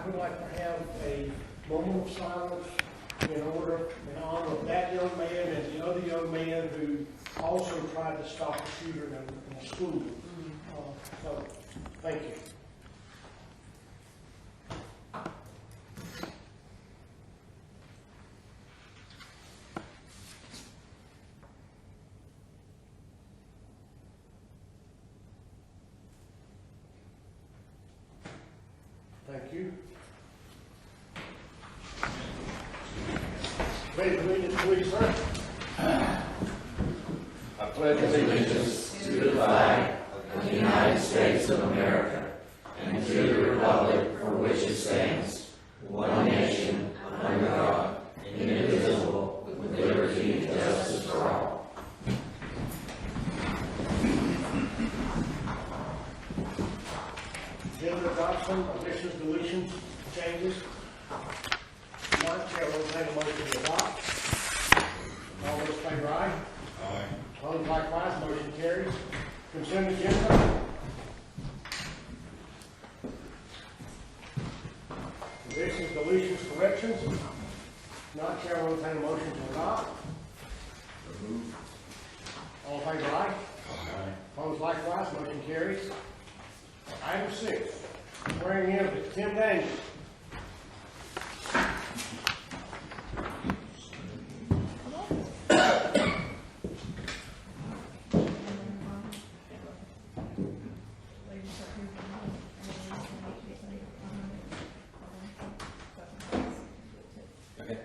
we'd like to have a moment of silence in honor of that young man and the other young man who also tried to stop the shooter in the school. So, thank you. Thank you. Ready to read it, please, sir? I pledge allegiance to the flag of the United States of America and to the republic for which it stands, one nation, under God, indivisible, with liberty and justice for all. Agenda adoption, additions, deletions, changes. None, Chair will entertain a motion to adopt. All those in favor, aye. Aye. Opposed, likewise, motion carries. Consent agenda. Additions, deletions, corrections. None, Chair will entertain a motion to adopt. All in favor, aye. Aye. Opposed, likewise, motion carries. Item 6, swearing in of Tim Daniels. Okay.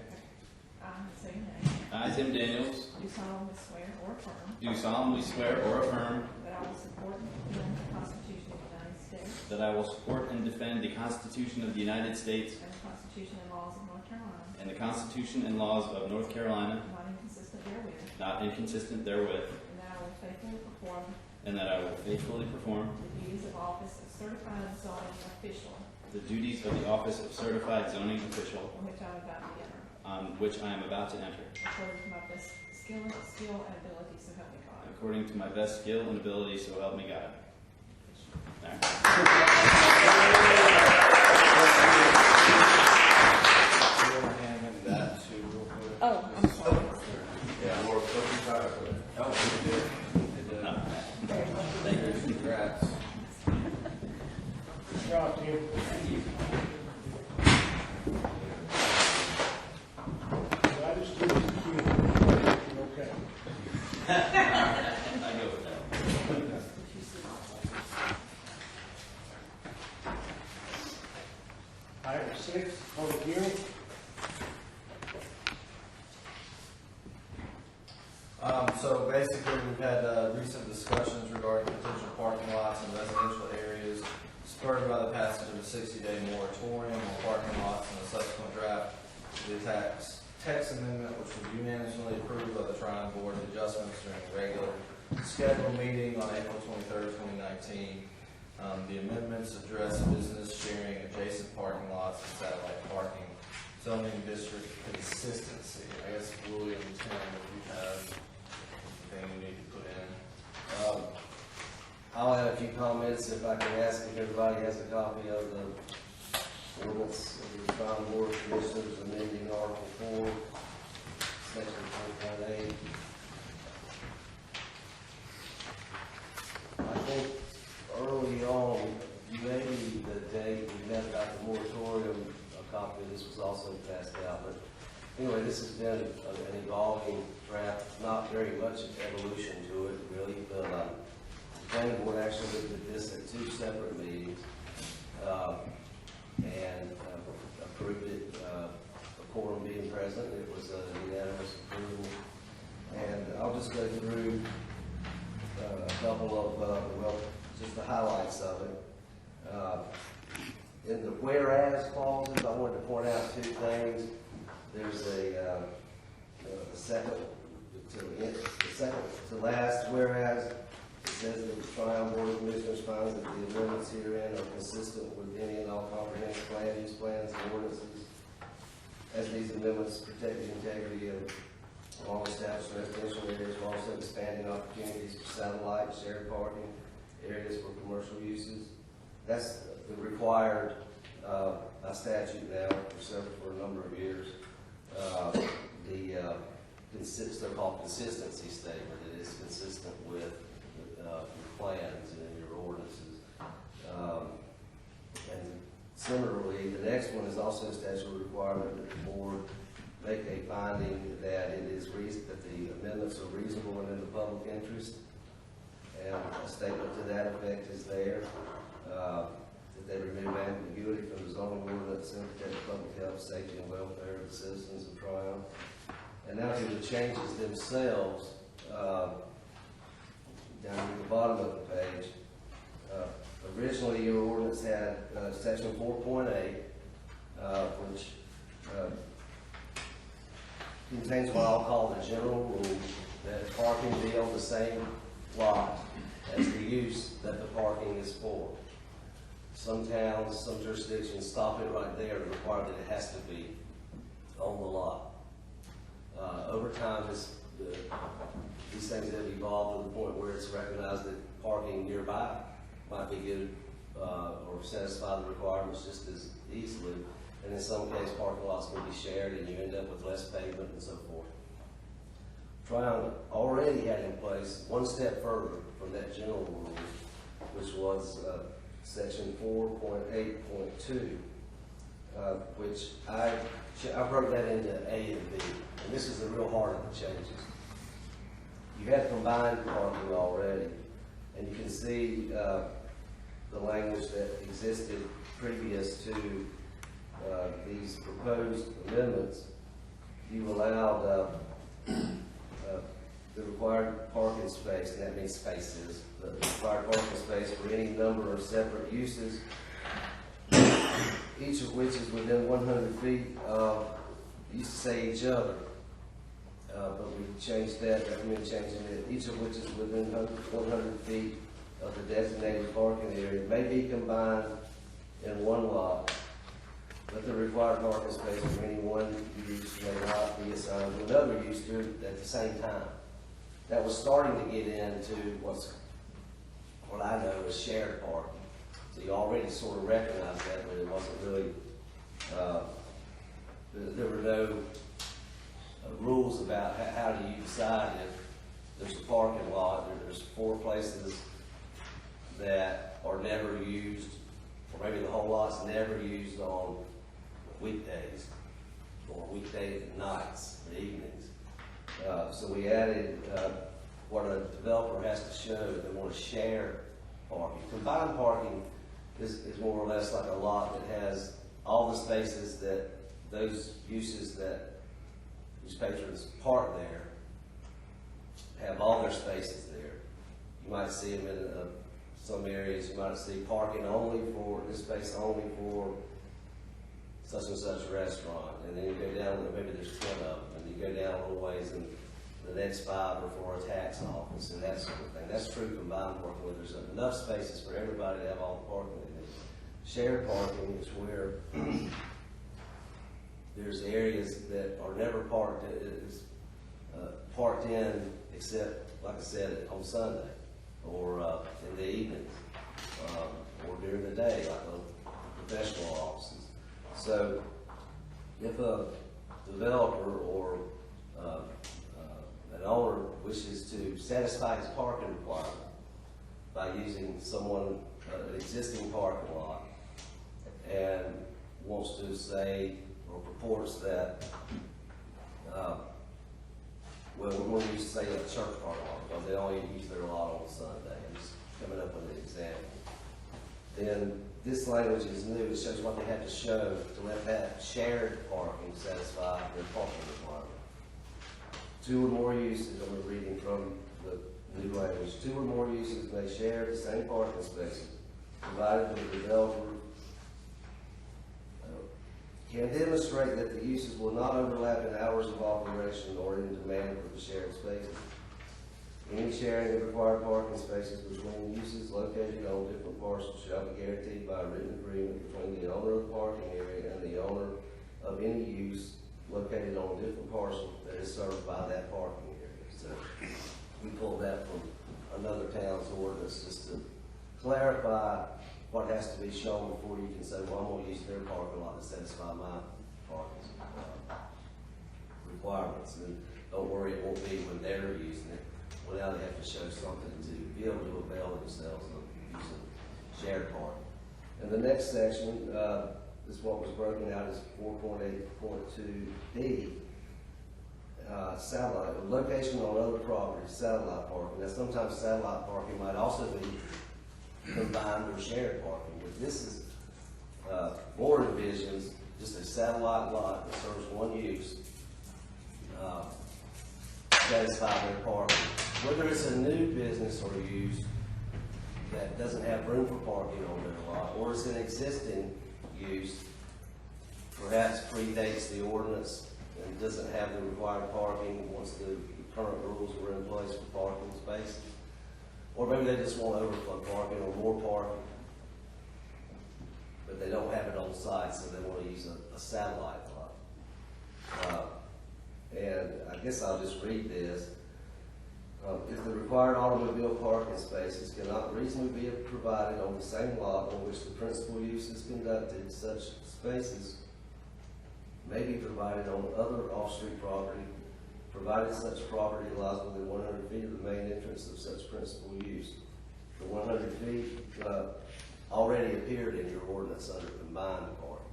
Say your name. I, Tim Daniels, Do solemnly swear or affirm do solemnly swear or affirm that I will support and defend the Constitution of the United States that I will support and defend the Constitution of the United States and the Constitution and laws of North Carolina, and the Constitution and laws of North Carolina, not inconsistent therewith, not inconsistent therewith, and that I will faithfully perform and that I will faithfully perform the duties of office of certified zoning official the duties of the office of certified zoning official on which I am about to enter, on which I am about to enter, according to my best skill and ability, so help me God. according to my best skill and ability, so help me God. There. Oh, I'm sorry. Yeah, more cookie cutter. Oh, we did. No. Thank you. Congrats. Good job, Tim. Did I just do this to you? Okay. I go with that. Item 6, public hearing. So basically, we've had recent discussions regarding potential parking lots in residential areas, spurred by the passage of a 60-day moratorium on parking lots and a subsequent draft of the text amendment, which was unanimously approved by the Tryon Board of Adjustments during a regular scheduled meeting on April 23rd, 2019. The amendments address business sharing, adjacent parking lots, and satellite parking, zoning district consistency. I guess William, Tim, if you have anything you need to put in. I'll add a few comments if I can ask if everybody has a copy of the ordinance of the Tryon Board of Commissioners amending Article 4, Section 4.8. I think early on, maybe the day we met about the moratorium, a copy of this was also passed out. But anyway, this has been an evolving draft, not very much evolution to it, really. But the planning board actually looked at this at 2 separate meetings and approved it, a quorum being present. It was a unanimous approval. And I'll just go through a couple of, just the highlights of it. In the whereas clauses, I wanted to point out 2 things. There's the second to last whereas. It says that the Tryon Board of Commissioners finds that the amendments herein are consistent with any and all comprehensive land use plans and ordinances, as these amendments protect the integrity of long-established residential areas, while also expanding opportunities for satellite, shared parking, areas for commercial uses. That's the required by statute now for a number of years, they're called consistency statement. It is consistent with your plans and your ordinances. And similarly, the next one is also a statutory requirement that the board make a finding that it is that the amendments are reasonable and in the public interest. And a statement to that effect is there, that they remove ambiguity from the zoning ordinance and protect the public health, safety, and welfare of the citizens of Tryon. And now to the changes themselves, down at the bottom of the page. Originally, your ordinance had section 4.8, which contains what I'll call the general rule that parking be on the same lot as the use that the parking is for. Some towns, some jurisdictions stop it right there and require that it has to be on the lot. Over time, these things have evolved to the point where it's recognized that parking nearby might be good or satisfy the requirements just as easily. And in some cases, parking lots can be shared and you end up with less pavement and so forth. Tryon already had in place one step further from that general rule, which was section 4.8.2, which I broke that into A and B, and this is the real heart of the changes. You had combined parking already, and you can see the language that existed previous to these proposed amendments. You allowed the required parking space, and that means spaces, the required parking space for any number of separate uses, each of which is within 100 feet of, used to say each other, but we changed that, recommend changing it, each of which is within 100 feet of the designated parking area, may be combined in one lot, but the required parking space for any one use may not be assigned to another use at the same time. That was starting to get into what I know as shared parking. So you already sort of recognized that, but it wasn't really, there were no rules about how do you decide if there's a parking lot, there's 4 places that are never used, or maybe the whole lot's never used on weekdays, or weekday nights or evenings. So we added what a developer has to show if they want to share parking. Combined parking is more or less like a lot that has all the spaces that those uses that these patrons park there have all their spaces there. You might see them in some areas. You might see parking only for this space only for such and such restaurant, and then you go down, maybe there's 10 of them, and you go down a little ways, and the next 5 are for a tax office, and that sort of thing. That's true combined parking, where there's enough spaces for everybody to have all the parking they need. Shared parking is where there's areas that are never parked, parked in, except, like I said, on Sunday, or in the evenings, or during the day, like the professional offices. So, if a developer or an owner wishes to satisfy his parking requirement by using an existing parking lot, and wants to say or purports that, well, we're going to use, say, a church parking lot because they only use their lot on Sunday. I'm just coming up with an example. Then this language is new. It shows what they have to show to let that shared parking satisfy their parking requirement. 2 or more uses, I'm reading from the new language, 2 or more uses may share the same parking spaces, provided that the developer can demonstrate that the uses will not overlap in hours of operation or in demand for the shared spaces. Any sharing of required parking spaces between uses located on different parcels shall be guaranteed by a written agreement between the owner of the parking area and the owner of any use located on a different parcel that is served by that parking area. So we pulled that from another town's ordinance just to clarify what has to be shown before you can say, well, I'm gonna use their parking lot to satisfy my parking requirements. And don't worry, it won't be when they're using it. Well, now they have to show something to be able to avail themselves of using shared parking. And the next section, is what was broken out as 4.8.2B. Satellite, location on other properties, satellite parking. Now, sometimes satellite parking might also be combined or shared parking, but this is, more envisions just a satellite lot that serves one use, satisfy their parking. Whether it's a new business or use that doesn't have room for parking on their lot, or it's an existing use, perhaps predates the ordinance and doesn't have the required parking once the current rules were in place for parking spaces. Or maybe they just want overflow parking or more parking, but they don't have it on site, so they want to use a satellite lot. And I guess I'll just read this. If the required automobile parking spaces cannot reasonably be provided on the same lot on which the principal use is conducted, such spaces may be provided on other off-street property, provided such property lies within 100 feet of the main entrance of such principal use. The 100 feet already appeared in your ordinance under combined parking.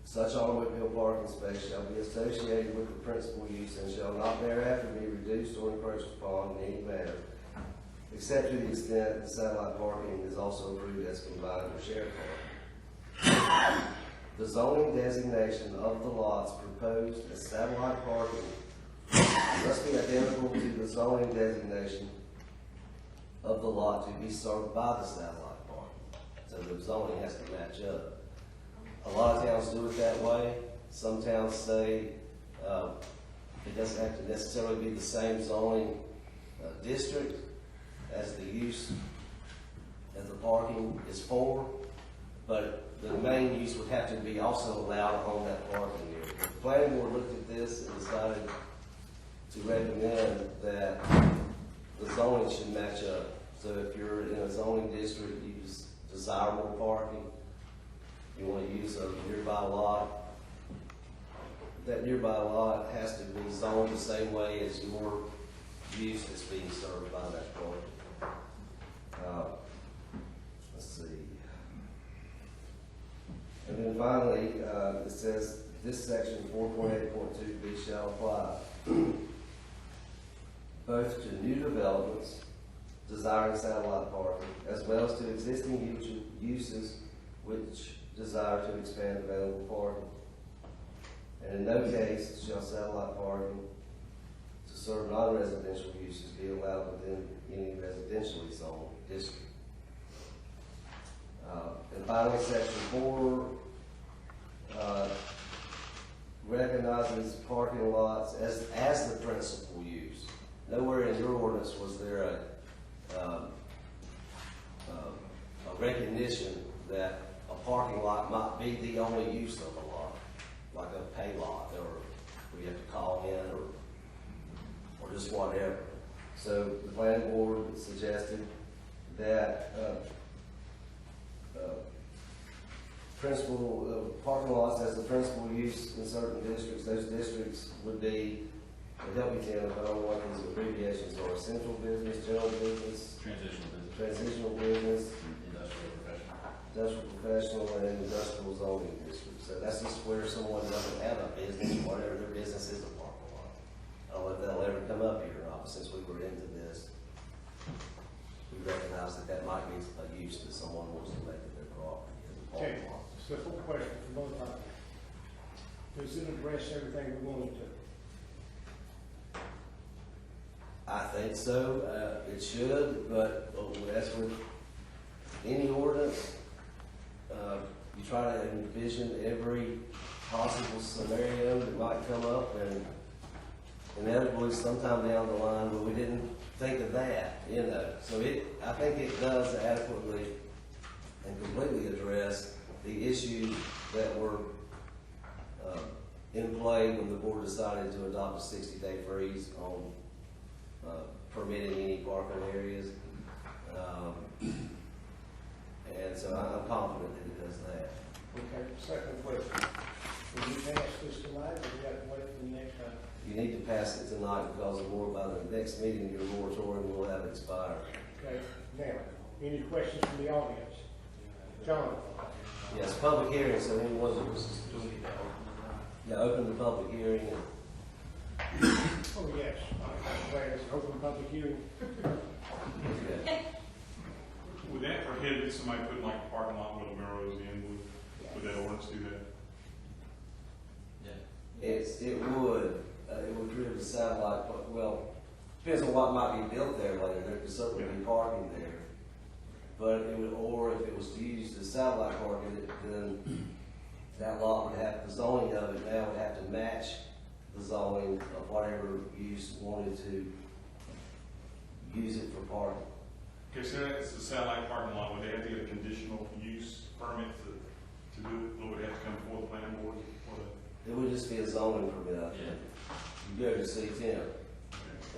Such automobile parking space shall be associated with the principal use and shall not thereafter be reduced or encroached upon in any manner, except to the extent the satellite parking is also approved as combined or shared parking. The zoning designation of the lots proposed as satellite parking must be identical to the zoning designation of the lot to be served by the satellite parking. So the zoning has to match up. A lot of towns do it that way. Some towns say it doesn't have to necessarily be the same zoning district as the use that the parking is for, but the main use would have to be also allowed on that parking area. The planning board looked at this and decided to recommend that the zoning should match up. So if you're in a zoning district, you just desire more parking, you want to use a nearby lot, that nearby lot has to be zoned the same way as your use is being served by that parking. Let's see. And then finally, it says this section 4.8.2B shall apply both to new developments desiring satellite parking, as well as to existing uses which desire to expand available parking. And in no case shall satellite parking to serve non-residential uses be allowed within any residentially zoned district. And finally, section 4 recognizes parking lots as the principal use. Nowhere in your ordinance was there a recognition that a parking lot might be the only use of a lot, like a pay lot, or where you have to call in, or just whatever. So the planning board suggested that principal parking lots as the principal use in certain districts. Those districts would be, to help you tell, if I don't know what these abbreviations are: central business, general business, transitional business, industrial professional, and industrial zoning district. So that's just where someone doesn't have a business, whatever their business is, a parking lot. I don't know if that'll ever come up here or not, but since we were into this, we recognize that might be a use that someone wants to make of their property as a Okay, parking lot. simple question for both parties. Does it address everything we wanted to? I think so. It should, but as with any ordinance, you try to envision every possible scenario that might come up, and inevitably sometime down the line, but we didn't think of that, you know. So I think it does adequately and completely address the issues that were in play when the board decided to adopt a 60-day freeze on permitting any parking areas. And so I'm confident that it does that. Okay, second question. Will you pass this tonight, or we have to wait for the next time? You need to pass it tonight because more by the next meeting, your moratorium will have expired. Okay, now, any questions from the audience? John? Yes, public hearing, so anyone who was, yeah, open the public hearing. Oh, yes. I'm glad it's an open public hearing. Okay. Would that prohibit somebody putting like a parking lot where the Melrose Inn would that ordinance do that? It would prohibit satellite, well, depends on what might be built there later, there could certainly be parking there. But it would, or if it was to use as satellite parking, then that lot would have, the zoning of it now would have to match the zoning of whatever use wanted to use it for parking. Okay, so that's the satellite parking lot, would they have to get a conditional use permit to do it, or would it have to come before the planning board for that? It would just be a zoning permit, I think. You go to C10,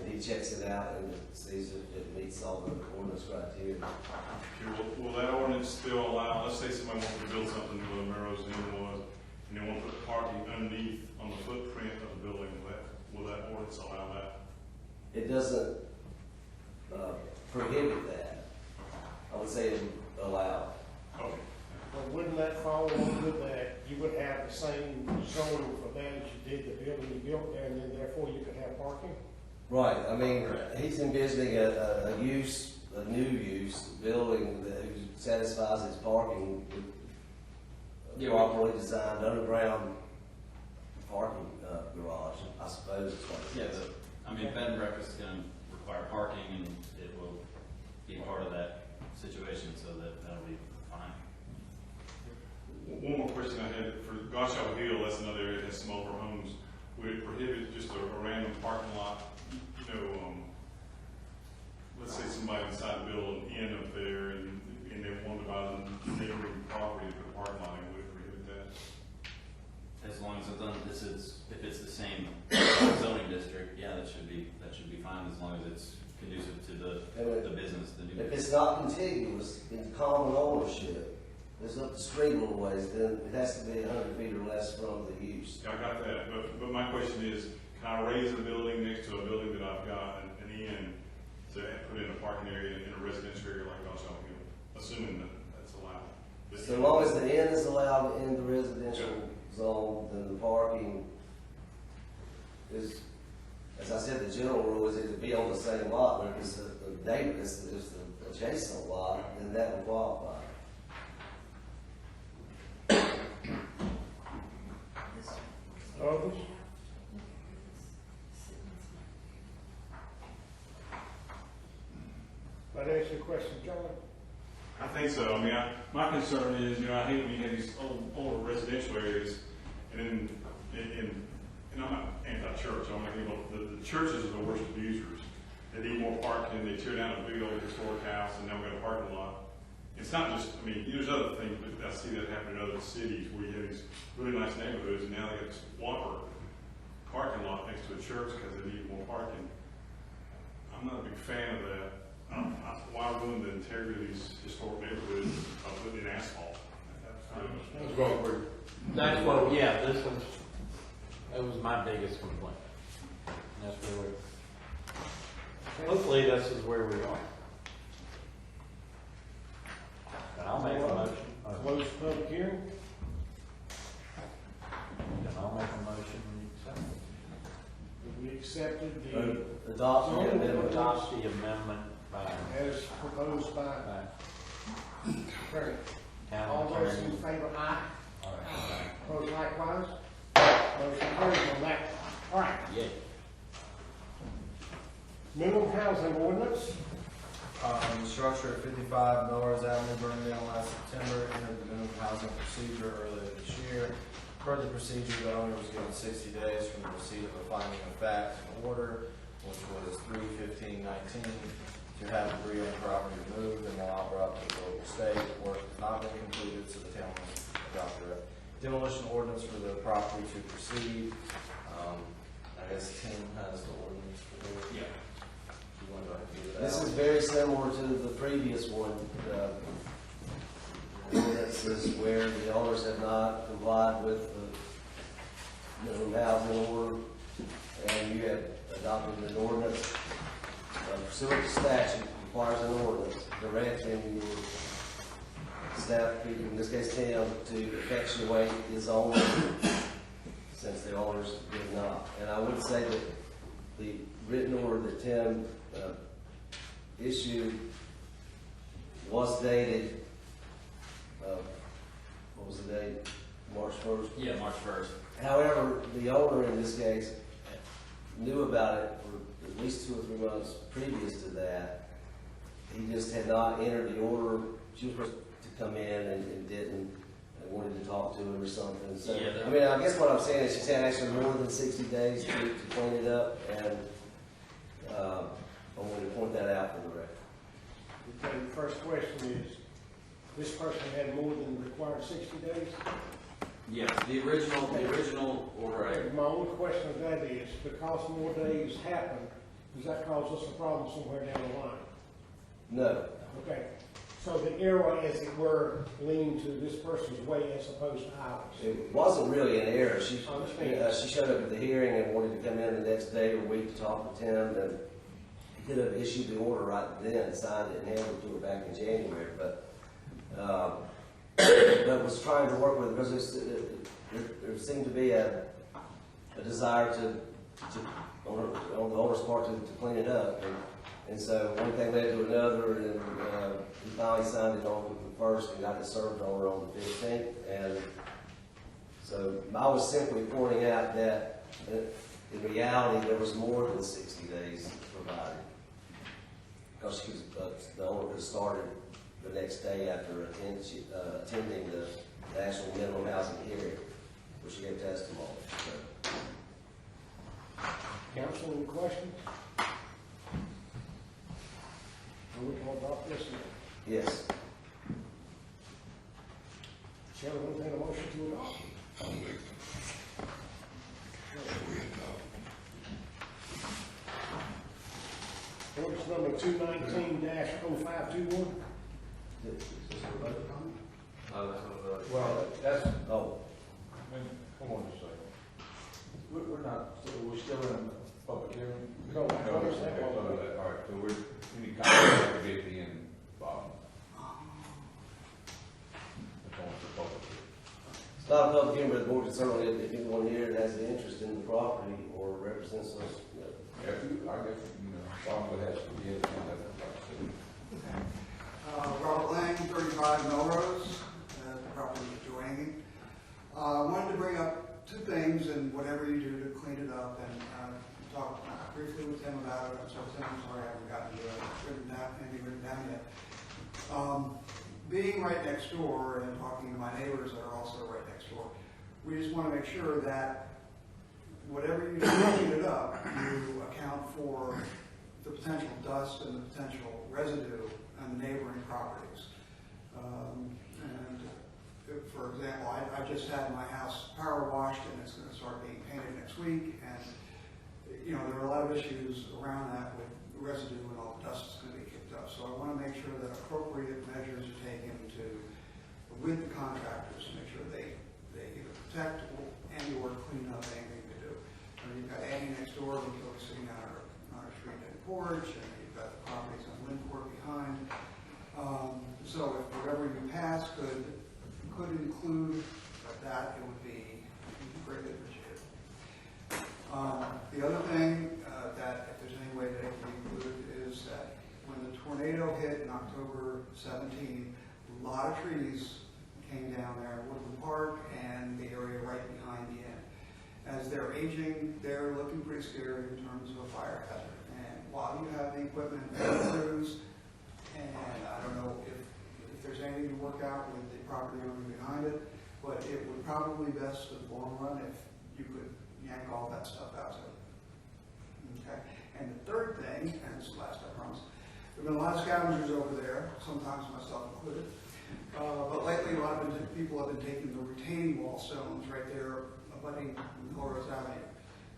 and he checks it out and sees if it meets all the ordinance criteria. Okay, will that ordinance still allow, let's say somebody wants to build something where the Melrose Inn was, and they want to put parking underneath on the footprint of the building, will that ordinance allow that? It doesn't prohibit that. I would say it would allow. Okay. But wouldn't that fall under that you would have the same zoning for that as you did the building you built there, and then therefore you could have parking? Right, I mean, he's envisioning a use, a new use, building that satisfies its parking with a properly designed underground parking garage, I suppose is what it is. I mean, bed and breakfast is gonna require parking, and it will be part of that situation, so that'll be fine. One more question I had, for Goshaw Hill, that's another area that has some older homes, would it prohibit just a random parking lot? You know, let's say somebody decided to build an inn up there, and they wanted to buy the neighboring property to put a parking lot in, would it prohibit that? As long as it's done, if it's the same zoning district, yeah, that should be fine, as long as it's conducive to the business, the new If business. it's not contiguous in common ownership, it's up the street a little ways, then it has to be 100 feet or less from the use. Yeah, I got that, but my question is, can I raise a building next to a building that I've got an inn to put in a parking area in a residential area like Goshaw Hill, assuming that that's allowed? So long as the inn is allowed in the residential zone, then the parking is, as I said, the general rule is it to be on the same lot, but if it's the neighbor, it's the adjacent lot, then that would qualify. Others? That answer your question, John? I think so. I mean, my concern is, I hate when you have these older residential areas, and then, and I'm not anti-church, I'm not, the churches are the worst abusers. They need more parking, they tear down a big old historic house, and now we got a parking lot. It's not just, I mean, there's other things, but I see that happen in other cities where you have these really nice neighborhoods, and now they got this whopper parking lot next to a church because they need more parking. I'm not a big fan of that. Why ruin the integrity of these historic neighborhoods by putting in asphalt? That's what, yeah, that was my biggest complaint. And that's where hopefully this is where we are. And I'll make a motion. Close the public hearing? And I'll make a motion we accept it. We accepted the Adopt the amendment. Adopt the amendment by as proposed by Attorney. town All those attorney. in favor, aye. All right. Opposed likewise. Motion carries on that. All right. Yay. Minimum housing ordinance. The structure at 55 Melrose Avenue burned down last September, entered the minimum housing procedure earlier this year. Per the procedure, the owner was given 60 days from the receipt of a finding of fact and order, which was 3/15/19, to have debris on the property removed and allow brought to the local state. Work has not been completed, so the town must adopt a demolition ordinance for the property to proceed. I guess Tim has the ordinance for this. Yeah. This is very similar to the previous one. This is where the owners have not complied with the minimum housing order, and you have adopted an ordinance pursuant to statute, requires an ordinance directing your staff, in this case Tim, to effectuate his own, since the owners did not. And I would say that the written order that Tim issued was dated, what was the date? March 1st? Yeah, March 1st. However, the owner in this case knew about it for at least 2 or 3 months previous to that. He just had not entered the order. She was supposed to come in and didn't, and wanted to talk to him or something. So, Yeah, I mean, I guess what I'm saying is she's had actually more than 60 days to clean it up, and I wanted to point that out for the record. Okay, the first question is, this person had more than required 60 days? Yeah, the original order, My only question of that is, because more days happen, does that cause us a problem somewhere down the line? No. Okay, so the arrow, as it were, leaned to this person's way as opposed to ours. It wasn't really an error. She Understand. she showed up at the hearing and wanted to come in the next day or week to talk with Tim, and he could have issued the order right then, signed it, and handed it to her back in January. But was trying to work with it because there seemed to be a desire on the owner's part to clean it up, and so one thing led to another, and he finally signed it on the 1st and got it served on her on the 15th, and so I was simply pointing out that in reality there was more than 60 days provided, because the owner could started the next day after attending the actual minimum housing hearing, where she gave testimony. So. Council, any questions? Are we going to adopt this? Yes. Chair, will entertain a motion to adopt. Ordinance number 219-0521. Well, that's, Oh, come on a second. We're not, we're still in a public hearing? No, Okay, I understand. so, all right, so we're, any comment that could be in, Bob? That's on the public hearing. it's not a public hearing, but the board can certainly, if anyone here has an interest in the property or represents us, Yeah, I guess, Bob would have to be in, Robert Lang, 35 Melrose, the property of Joanne. I wanted to bring up 2 things, and whatever you do to clean it up, and talk briefly with Tim about it. So Tim, I'm sorry I haven't gotten to it written down yet. Being right next door and talking to my neighbors that are also right next door, we just want to make sure that whatever you do to clean it up, you account for the potential dust and the potential residue on the neighboring properties. For example, I just had my house power washed, and it's going to start being painted next week, and there are a lot of issues around that with residue and all the dust that's going to be kicked up. So I want to make sure that appropriate measures are taken with the contractors to make sure they either protect and or clean up anything they do. You've got Annie next door, who's always sitting on our street and porch, and you've got the properties on Lindcourt behind. So if whatever you pass could include that, it would be greatly appreciated. The other thing that, if there's any way that it can be included, is that when the tornado hit in October 17, a lot of trees came down there in Woodland Park and the area right behind the inn. As they're aging, they're looking pretty scary in terms of a fire hazard. And while you have the equipment and the crews, and I don't know if there's anything to work out with the property owner behind it, but it would probably be best in the long run if you could yank all that stuff out of it. Okay. And the third thing, and this is the last I promise, there have been a lot of scavengers over there, sometimes myself included, but lately a lot of people have been taking the retaining wall stones right there abutting Melrose Avenue,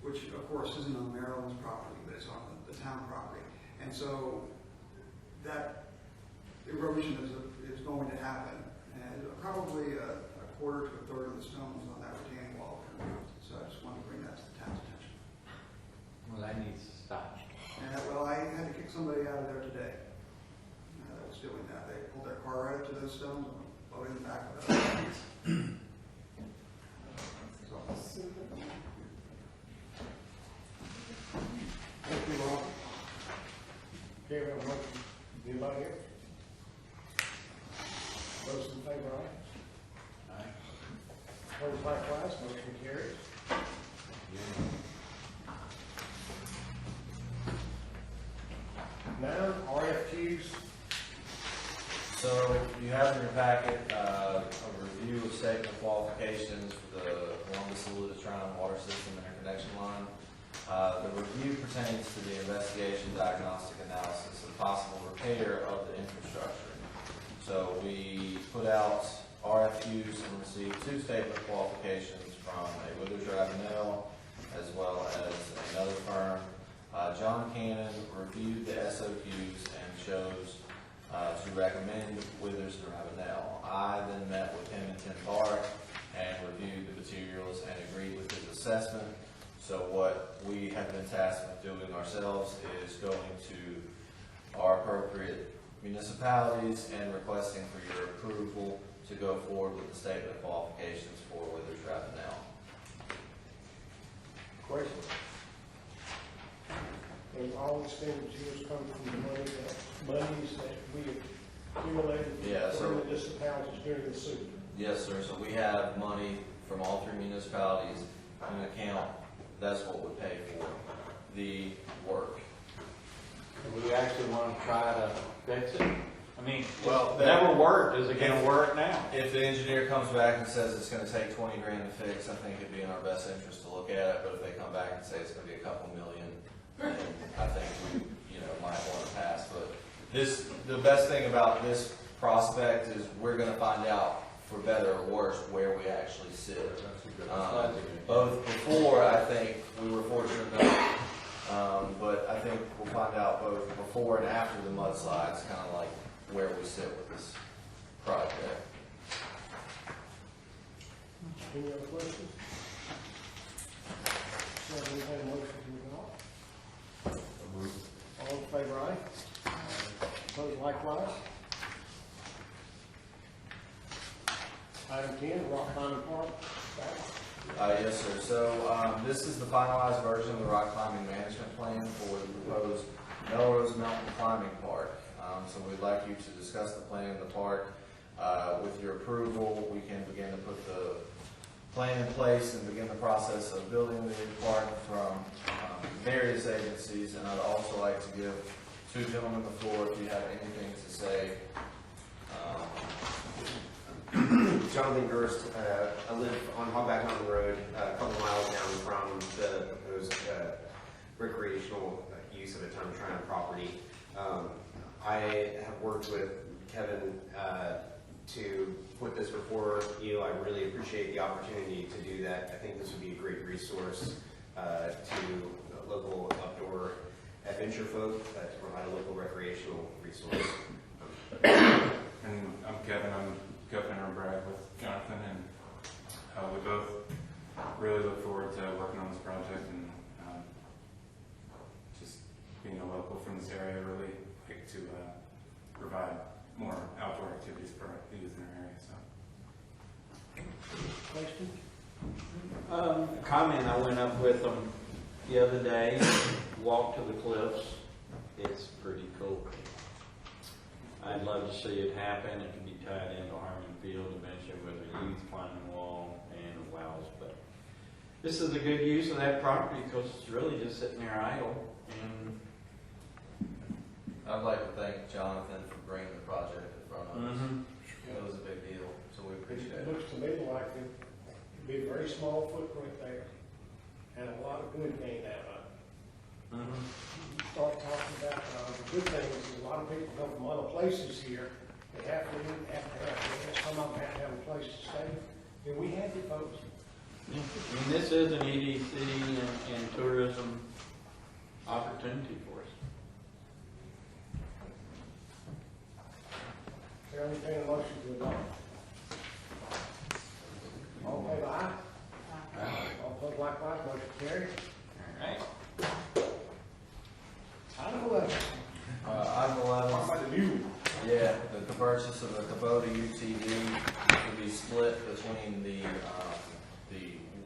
which of course isn't on Maryland's property, but it's on the town property. And so that erosion is going to happen. And probably a quarter to a third of the stones on that retaining wall are removed. So I just wanted to bring that to the town's attention. Well, that needs to stop. And, well, I had to kick somebody out of there today that was doing that. They pulled their car right up to those stones and loaded them back with it. Thank you, Ron. Okay, we have a motion. Anybody here? Those in favor, aye. Opposed likewise, motion carries. Now, RFQs. So you have in your packet a review of statement qualifications for the Columbus Saluda Shrine Water System Interconnection Line. The review pertains to the investigation, diagnostic analysis, and possible repair of the infrastructure. So we put out RFQs and received 2 statement qualifications from a Withers Ravenel as well as another firm. John Cannon reviewed the SOQs and chose to recommend Withers and Ravenel. I then met with him in Tim Park and reviewed the materials and agreed with his assessment. So what we have been tasked with doing ourselves is going to our appropriate municipalities and requesting for your approval to go forward with the statement qualifications for Withers Ravenel. Question? And all expenditures come from the monies that we accumulated Yeah, so- from the municipalities during the season. Yes, sir. So we have money from all 3 municipalities in an account. That's what we pay for the work. Do we actually want to try to fix it? I mean, Well, it never worked. Is it going to work now? If the engineer comes back and says it's going to take 20 grand to fix, I think it'd be in our best interest to look at it. But if they come back and say it's going to be a couple million, then I think we, might want to pass. But the best thing about this prospect is we're going to find out, for better or worse, where we actually sit. Both before, I think we were fortunate enough, but I think we'll find out both before and after the mudslides, kind of like where we sit with this project. Any other questions? So we have a motion to move on. All in favor, aye. Opposed likewise. Item 10, Rock Climbing Park. Yes, sir. So this is the finalized version of the rock climbing management plan for the proposed Melrose Mountain Climbing Park. So we'd like you to discuss the plan of the park. With your approval, we can begin to put the plan in place and begin the process of building the new park from various agencies. And I'd also like to give 2 gentlemen the floor if you have anything to say. Jonathan Durst. I live on Hogback Mountain Road, a couple miles down from the proposed recreational use of a ton of Tryon property. I have worked with Kevin to put this before you. I really appreciate the opportunity to do that. I think this would be a great resource to local outdoor adventure folk to provide a local recreational resource. And I'm Kevin. I'm co-founder and Brad with Jonathan, and we both really look forward to working on this project and just being a local from this area. Really like to provide more outdoor activities for the youth in our area. So, Question? A comment, I went up with them the other day, walked to the cliffs. It's pretty cool. I'd love to see it happen. It could be tied into Harmon Field eventually with a youth climbing wall and a WOWs. But this is a good use of that property because it's really just sitting there idle. And I'd like to thank Jonathan for bringing the project in front of us. It was a big deal, so we appreciate It it. looks to me like it'd be a very small footprint there and a lot of good gained out of it. Start talking about the good things. A lot of people come from other places here. They have to have some of them have to have a place to stay. And we have it, folks. I mean, this is an EDC and tourism opportunity for us. Chair, entertain a motion to adopt. All in favor, aye? All opposed, likewise, motion carried. Alright. Item 11. Item 11. Talk about the new. Yeah, the purchase of a Kubota UTV to be split between the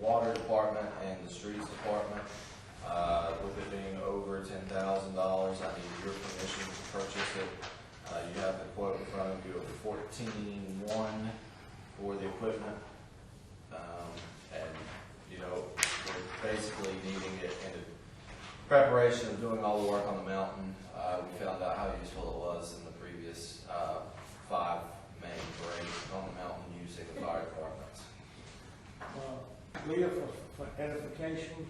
water department and the streets department. With it being over $10,000, I need your permission to purchase it. You have the quote in front of you of $14,100 for the equipment. And, you know, we're basically needing it in preparation of doing all the work on the mountain. We found out how useful it was in the previous 5 main breaks on the mountain using the fire departments. Leah, for edification,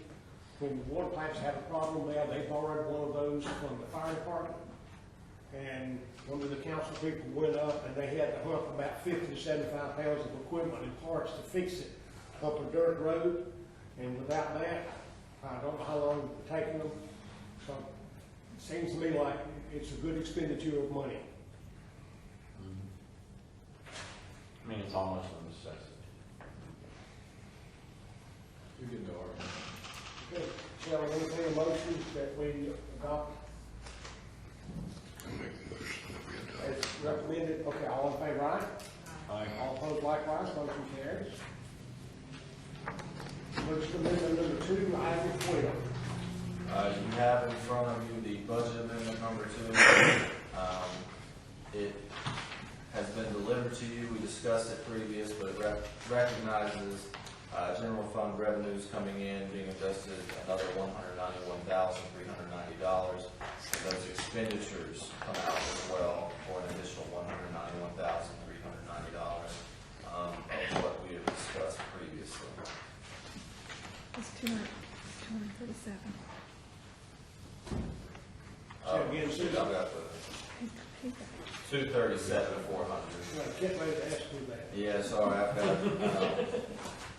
when water pipes had a problem there, they borrowed one of those from the fire department. And one of the council people went up and they had to hook about 50 to 75 pounds of equipment and parts to fix it up a dirt road. And without that, I don't know how long it would have taken them. So it seems to me like it's a good expenditure of money. I mean, it's almost a necessity. You can go over. Okay, shall I entertain a motion that we adopt as recommended? Okay, all in favor, aye? Aye. All opposed likewise, motion carries. Motion amendment number 2, item 12. You have in front of you the budget amendment number 2. It has been delivered to you. We discussed it previous, but it recognizes general fund revenues coming in, being invested another $191,390. And those expenditures come out as well for an additional $191,390 of what we have discussed previously. It's 237. Say it again, Susan. I've got the 237,400. Get ready to ask you that. Yeah, sorry, I've got,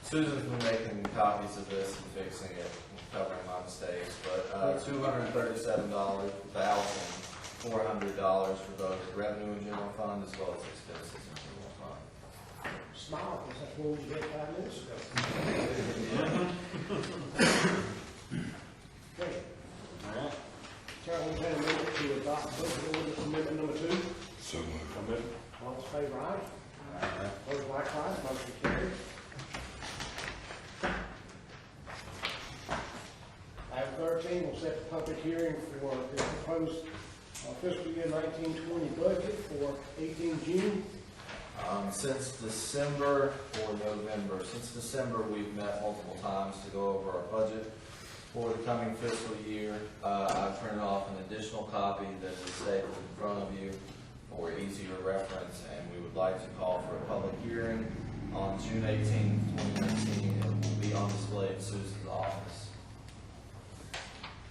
Susan's been making copies of this and fixing it, and covering my mistakes, but, $237,400 for both revenue and general fund as well as expenses in general fund. Smile, because that's what we did 5 minutes ago. Okay, Alright. Chair, we have a motion to adopt budget ordinance amendment number 2. So moved. All in favor, aye? Opposed likewise, motion carries. Item 13 will set the public hearing for the proposed fiscal year 1920 budget for 18 June. Since December or November, since December, we've met multiple times to go over our budget for the coming fiscal year. I've printed off an additional copy that is stapled in front of you for easier reference, and we would like to call for a public hearing on June 18, 2019. It will be on display at Susan's office.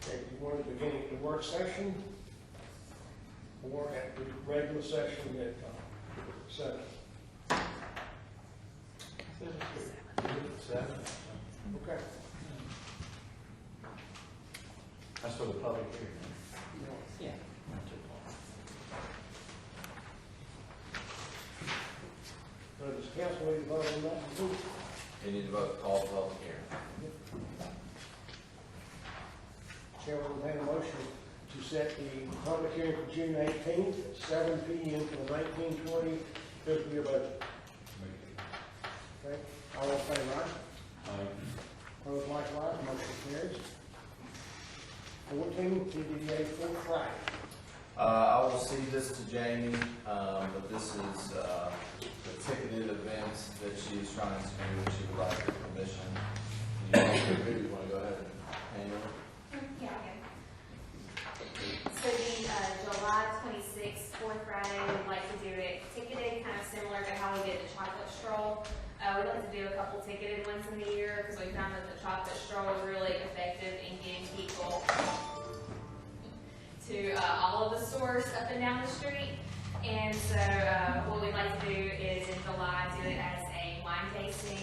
Okay, you want to begin at the work session or at the regular session at 7? 7. Okay. That's for the public hearing. Yeah. Not too long. Does council need to vote on that too? You need to vote to call the public hearing. Chair will entertain a motion to set the public hearing for June 18th at 7 p.m. for the 1920 fiscal year budget. Okay, all in favor, aye? Opposed likewise, motion carries. 14, TDA Fort Friday. I will see this to Jamie, but this is the ticketed events that she's trying to do, and she would like your permission. You want to go ahead and handle it? Yeah, okay. So the July 26th, 4th Friday, we'd like to do it ticketed, kind of similar to how we did the chocolate stroll. We'd like to do a couple ticketed ones in the year because we found that the chocolate stroll was really effective in getting people to all of the stores up and down the street. And so what we'd like to do is in July do it as a wine tasting.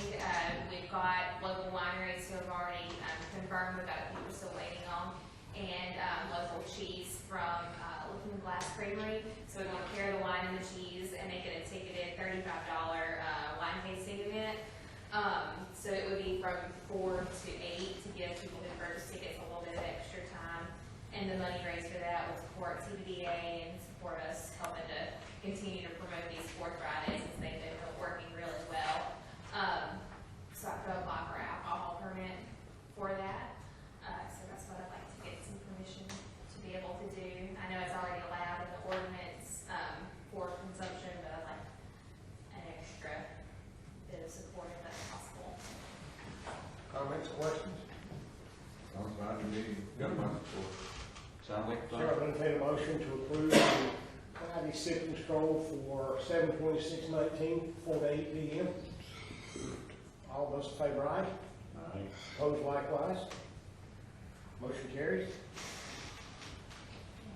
We've got local wineries who have already confirmed, we've got a few we're still waiting on, and local cheese from Looking Glass Creamery. So we're going to pair the wine and the cheese and make it a ticketed $35 wine tasting event. So it would be from 4 to 8 to give people who purchase tickets a little bit of extra time. And the money raised for that would support TBDA and support us helping to continue to promote these Fourth Fridays since they've been working really well. So I could apply for an alcohol permit for that. So that's what I'd like to get some permission to be able to do. I know it's already allowed in the ordinance for consumption, but I'd like an extra bit of support if that's possible. Comments, questions? Sounds fine to me. Got my support. Sound like fun. Chair, I entertain a motion to approve the Friday sip and stroll for 7/26/19, 4 to 8 p.m. All those in favor, aye. Aye. Opposed likewise. Motion carries.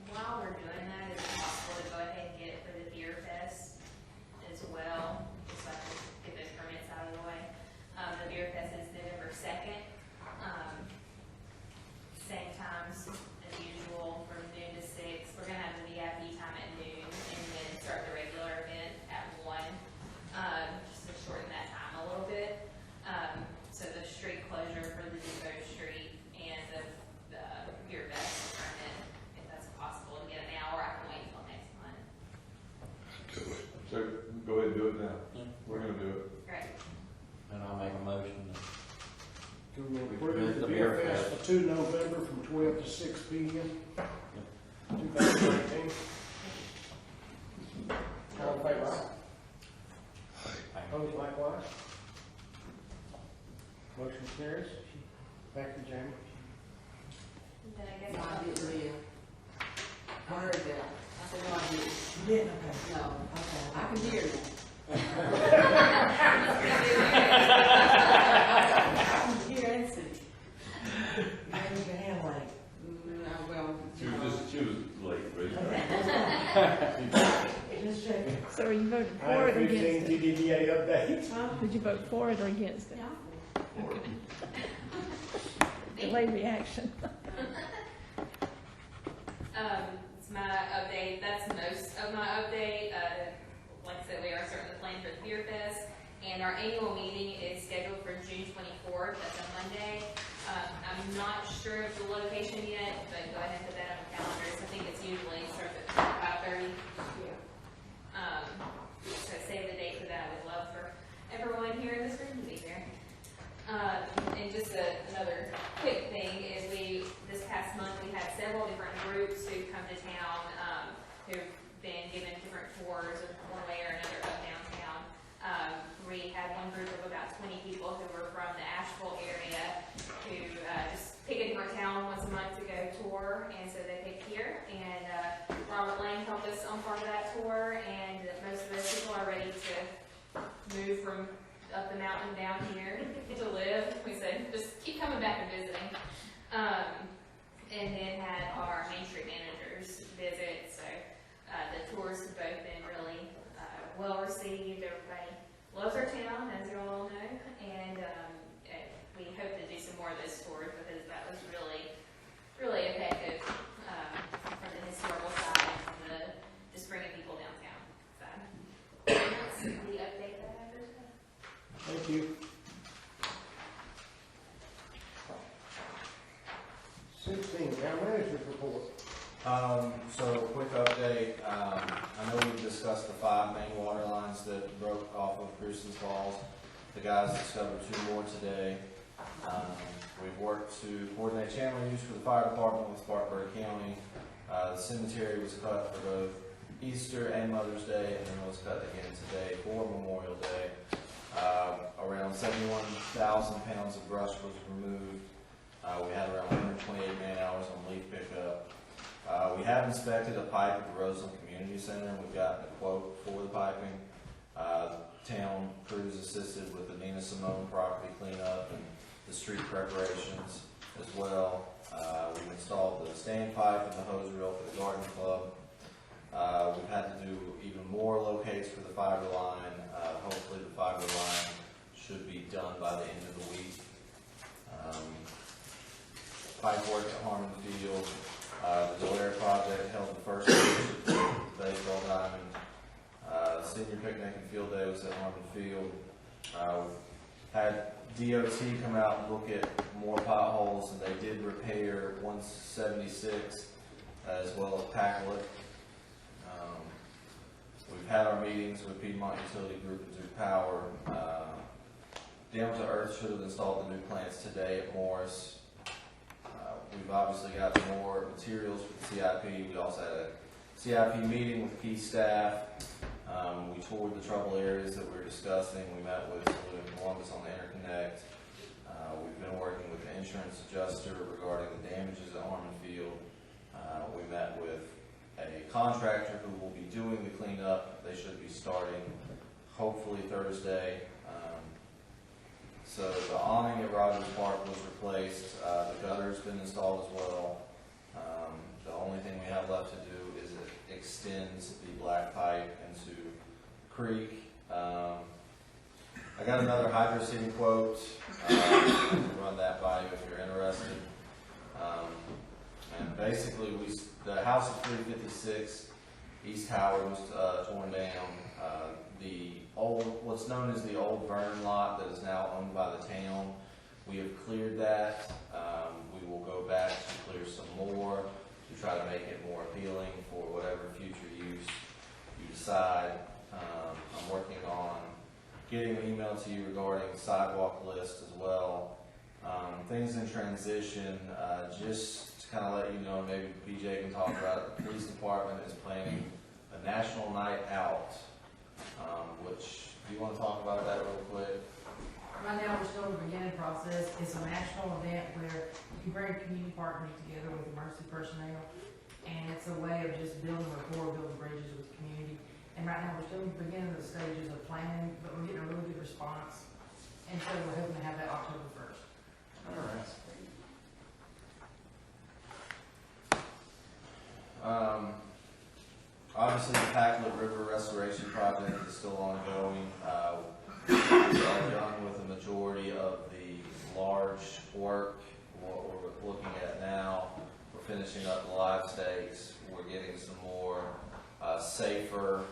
While we're doing that, is it possible to go ahead and get it for the Beer Fest as well, just so I can get those permits out of the way. The Beer Fest is November 2nd, same times as usual, from noon to 6. We're gonna have the VIP time at noon, and then start the regular event at 1, just to shorten that time a little bit. So the street closure for the Depot Street and the Beer Fest permit, if that's possible to get it now, or I can wait until next month. So, go ahead and do it now. We're gonna do it. Great. And I'll make a motion To We approve permit the the beer Beer fest Fest. for 2 November from 12 to 6 p.m. 2019. All in favor, aye. Opposed likewise. Motion carries. Back to Jamie. And then I guess No, I'll I didn't read. I heard that. I said, no, I didn't. You didn't? Okay. No, okay. I can hear you. I can hear and see. Raise your hand like, well, She was late, right? just checking. So are you voting for Item it or 15, against it? TDDA update. Huh? Did you vote for it or against it? Delayed reaction. It's my update. That's most of my update. Like I said, we are starting to plan for the Beer Fest, and our annual meeting is scheduled for June 24th. That's a Monday. I'm not sure of the location yet, but go ahead and put that on the calendars. I think it's usually starts at 5:30. So save the date for that. I would love for everyone here in this room to be there. And just another quick thing is this past month, we had several different groups who come to town, who've been given different tours of one way or another of downtown. We had one group of about 20 people who were from the Asheville area who just pick a different town once a month to go tour, and so they picked here. And Robert Lane helped us on part of that tour, and most of those people are ready to move from up the mountain down here to live. We said, just keep coming back and visiting. And then had our Main Street managers visit, so the tours have both been really well received. Everybody loves our town, as you all know, and we hope to do some more of those tours because that was really, really effective from the historical side and from just bringing people downtown. So that's the update that I have for today. Thank you. 16, town manager's report. So quick update, I know we discussed the 5 main water lines that broke off of Pearson's Falls. The guys discovered 2 more today. We've worked to coordinate channel use for the fire department with Spartanburg County. The cemetery was cut for both Easter and Mother's Day, and then it was cut again today for Memorial Day. Around 71,000 pounds of brush was removed. We had around 128 man-hours on leaf pickup. We have inspected a pipe at the Roseland Community Center, and we've gotten a quote for the piping. Town crews assisted with the Nina Simone property cleanup and the street preparations as well. We've installed the stand pipe and the hose reel for the garden club. We've had to do even more locates for the fiber line. Hopefully the fiber line should be done by the end of the week. Pipe work at Harmon Field. The Delaire project held the first baseball diamond. The senior picnic and field day was at Harmon Field. Had DOT come out and look at more potholes, and they did repair 176 as well as Packlet. We've had our meetings with Piedmont Utility Group and Duke Power. Down to Earth should have installed the new plants today at Morris. We've obviously got more materials for the CIP. We also had a CIP meeting with key staff. We toured the trouble areas that we were discussing. We met with Saluda and Columbus on the interconnect. We've been working with the insurance adjuster regarding the damages at Harmon Field. We met with a contractor who will be doing the cleanup. They should be starting hopefully Thursday. So the awning at Rogers Park was replaced. The gutter's been installed as well. The only thing we have left to do is it extends the black pipe into the creek. I got another hydro seeding quote. I can run that by you if you're interested. And basically, the house of 356 East Howard was torn down. The old, what's known as the old Vernon lot that is now owned by the town, we have cleared that. We will go back to clear some more to try to make it more appealing for whatever future use you decide. I'm working on getting an email to you regarding the sidewalk list as well. Things in transition, just to kind of let you know, maybe BJ can talk about it. The police department is planning a national night out, which, do you want to talk about that real quick? Right now, we're still in the beginning process. It's a national event where you bring community partners together with emergency personnel, and it's a way of just building rapport, building bridges with the community. And right now, we're still in the beginning of the stages of planning, but we're getting a really good response, and so we're hoping to have that October 1st. All right. Obviously, the Packlet River Restoration Project is still ongoing. We are done with the majority of the large work. What we're looking at now, we're finishing up the live stakes. We're getting some more safer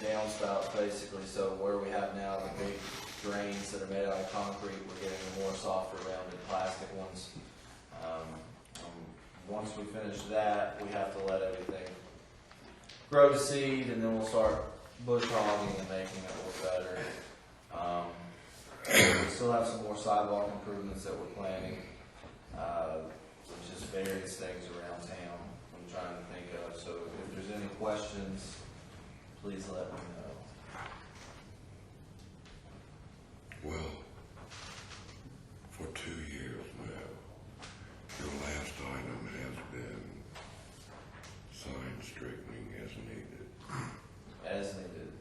downspouts, basically. So where we have now the big drains that are made out of concrete, we're getting the more softer rounded plastic ones. Once we finish that, we have to let everything grow to seed, and then we'll start bush hogging and making it look better. We still have some more sidewalk improvements that we're planning. Just various things around town I'm trying to think of. So if there's any questions, please let me know. Well, for 2 years now, your last item has been sign straightening as needed. As needed.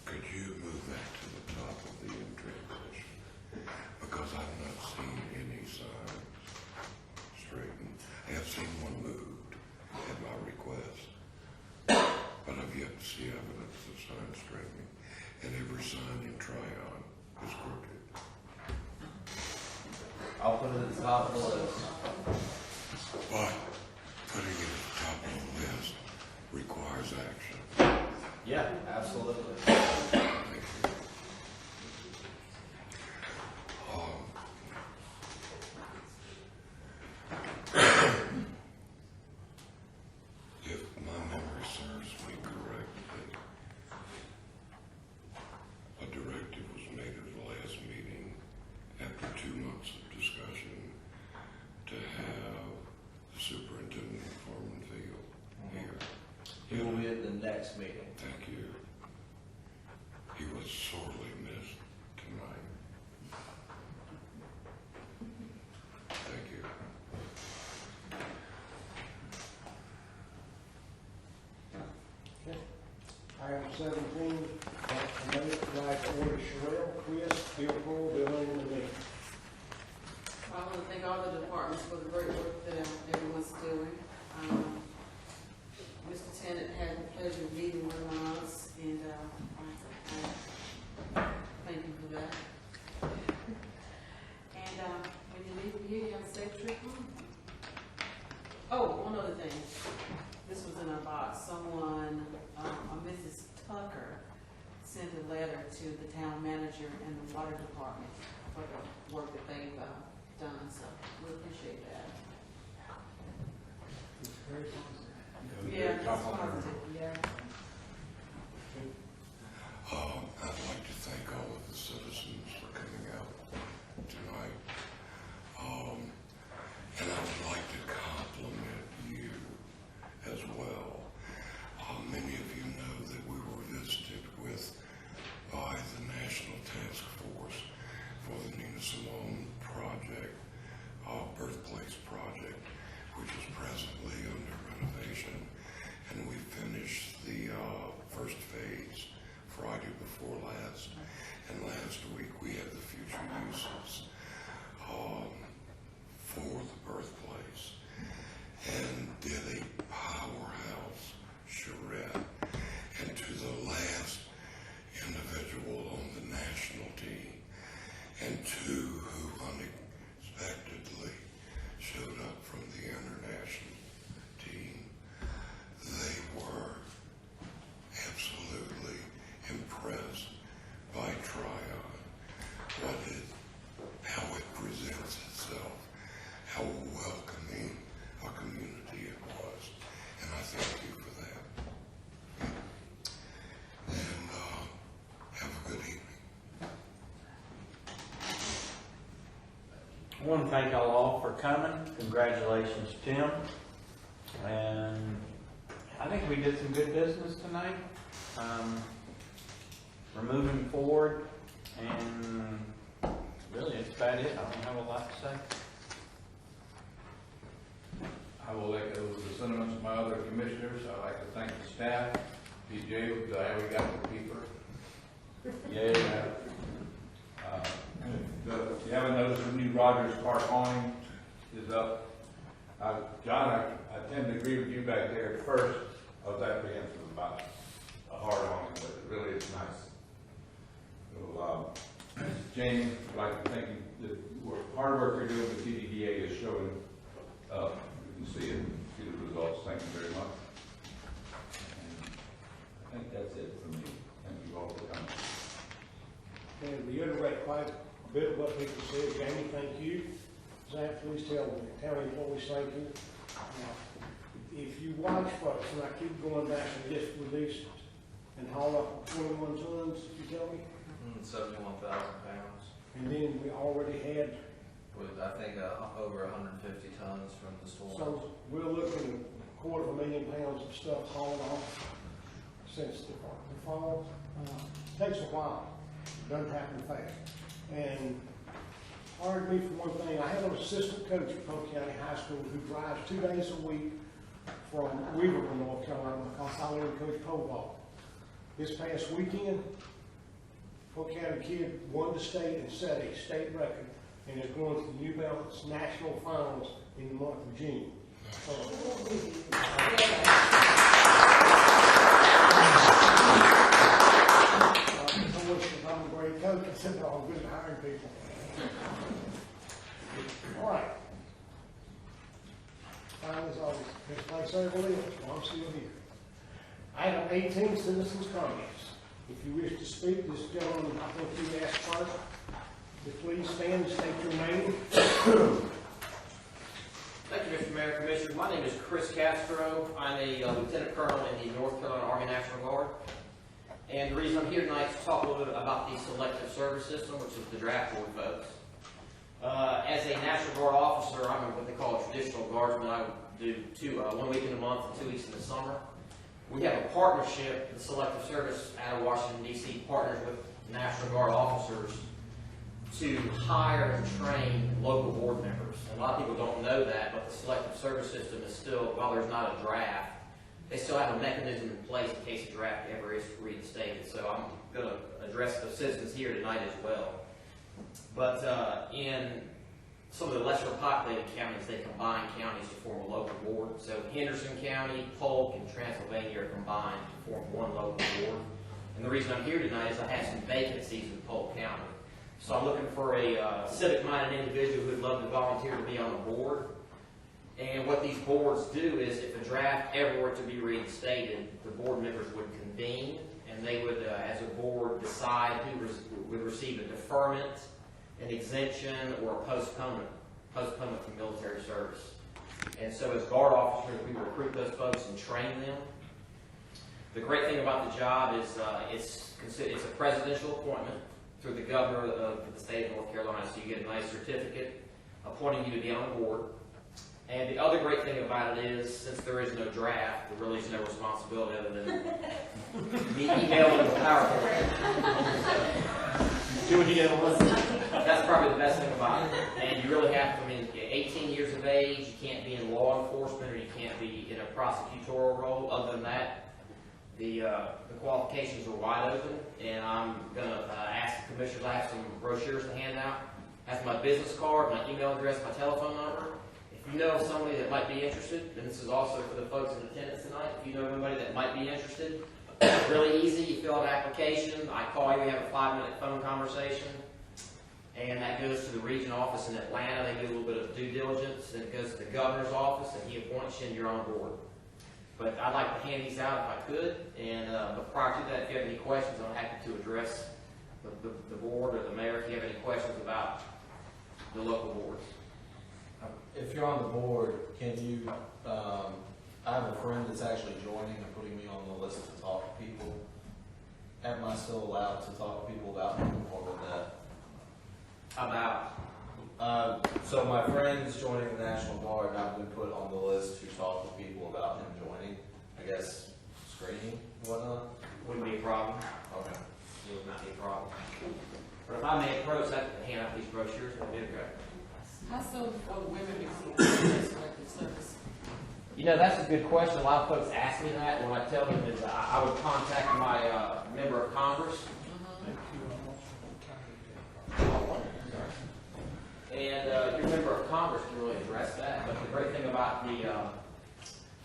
Could you move that to the top of the transition? Because I've not seen any signs straightened. I have seen one moved at my request, but I've yet to see evidence of sign straightening. And every sign in Tryon is crooked. I'll put it at the top of the list. But putting it at the top of the list requires action. Yeah, absolutely. If my memory serves me correctly, a directive was made at the last meeting after 2 months of discussion to have the superintendent of Foreman Field here. He will be at the next meeting. Thank you. He was sorely missed tonight. Thank you. Item 17, order Sherelle, Chris, Bill Poole, Bill Ingram, and me. I want to thank all the departments for the great work that everyone's doing. Mr. Tennant had the pleasure of meeting with us, and I thank you for that. And when you leave, sent a letter to the town manager and the water department for the work that they've done, so we appreciate that. Yeah, that's positive, yeah. I'd like to thank all of the citizens for coming out tonight. And I would like to compliment you as well. Many of you know that we were visited by the National Task Force for the Nina Simone project, Birthplace project, which is presently under renovation. And we finished the first phase Friday before last, and last week we had the future uses for the birthplace, and did a powerhouse charrette, and to the last individual on the national team, and two who unexpectedly showed up from the international team, they were absolutely impressed by Tryon, how it presents itself, how welcoming a community it was, and I thank you for that. And have a good evening. I want to thank y'all all for coming. Congratulations, Tim. And I think we did some good business tonight. We're moving forward, and really, that's about it. I don't have a lot to say. I will echo the sentiments of my other commissioners. I'd like to thank the staff. PJ, how we got the keeper. Yeah. If you haven't noticed, the new Rogers Park awning is up. John, I tend to agree with you back there. At first, I was apprehensive about a hard awning, but it really is nice. So, Jamie, I'd like to thank you. The hard work you're doing with TDDA is showing up. You can see it, see the results. Thank you very much. And I think that's it for me. Thank you all for coming. And reiterate quite a bit of what people said. Jamie, thank you. Zach, please tell the town employees thank you. If you watch folks, and I keep going back and just released and haul up 21 tons, you tell me? 71,000 pounds. And then we already had, With, I think, over 150 tons from the storm. so we're looking at 250,000 of stuff hauled off since the fall. Takes a while. Doesn't happen fast. And pardon me for one thing, I have an assistant coach at Polk County High School who drives 2 days a week from Weaverville, North Carolina, because I learned to coach pole ball. This past weekend, Polk County kid won the state and set a state record, and is going to the New Balance National Finals in the month of June. I'm a great coach. I said they're all good at hiring people. All right. Time is always, this place everybody else, well, I'm still here. Item 18, citizens' comments. If you wish to speak, this gentleman, I think you asked first, to please stand and state your name. Thank you, Mr. Mayor, Commissioners. My name is Chris Castro. I'm a Lieutenant Colonel in the North Carolina Army National Guard. And the reason I'm here tonight is to talk a little bit about the Selective Service System, which is the draft board, folks. As a National Guard officer, I'm what they call a traditional guardsman. I do 1 week in the month and 2 weeks in the summer. We have a partnership, the Selective Service out of Washington, D.C. partners with National Guard officers to hire and train local board members. And a lot of people don't know that, but the Selective Service System is still, while there's not a draft, they still have a mechanism in place in case a draft ever is reinstated. So I'm going to address the citizens here tonight as well. But in some of the lesser populated counties, they combine counties to form a local board. So Henderson County, Polk, and Transylvania are combined to form one local board. And the reason I'm here tonight is I have some vacancies in Polk County. So I'm looking for a civic-minded individual who would love to volunteer to be on the board. And what these boards do is if a draft ever were to be reinstated, the board members would convene and and they would, as a board, decide who would receive a deferment, an exemption, or a postponement from military service. And so as guard officers, we recruit those folks and train them. The great thing about the job is it's a presidential appointment through the governor of the state of North Carolina, so you get a nice certificate appointing you to be on the board. And the other great thing about it is, since there is no draft, there really is no responsibility other than the email and the PowerPoint. Do what you get on. That's probably the best thing about it. And you really have to, 18 years of age, you can't be in law enforcement, or you can't be in a prosecutorial role. Other than that, the qualifications are wide open, and I'm going to ask the commissioners. I have some brochures to hand out. I have my business card, my email address, my telephone number. If you know of somebody that might be interested, and this is also for the folks in attendance tonight, if you know anybody that might be interested, it's really easy. You fill out an application, I call you, we have a 5-minute phone conversation, and that goes to the region office in Atlanta. They do a little bit of due diligence, and it goes to the governor's office, and he appoints you, and you're on board. But I'd like to hand these out if I could, and but prior to that, if you have any questions, I'm happy to address the board or the mayor if you have any questions about the local boards. If you're on the board, can you, I have a friend that's actually joining and putting me on the list to talk to people. Am I still allowed to talk to people about him, or with that? So my friend's joining the National Guard, and I've been put on the list to talk to people about him joining. I guess screening and whatnot? Wouldn't be a problem. Okay. It would not be a problem. But if I may approach, I have to hand out these brochures, and it'd be great. How soon before the women receive selective service? You know, that's a good question. A lot of folks ask me that. What I tell them is I would contact my member of Congress. And your member of Congress can really address that. But the great thing about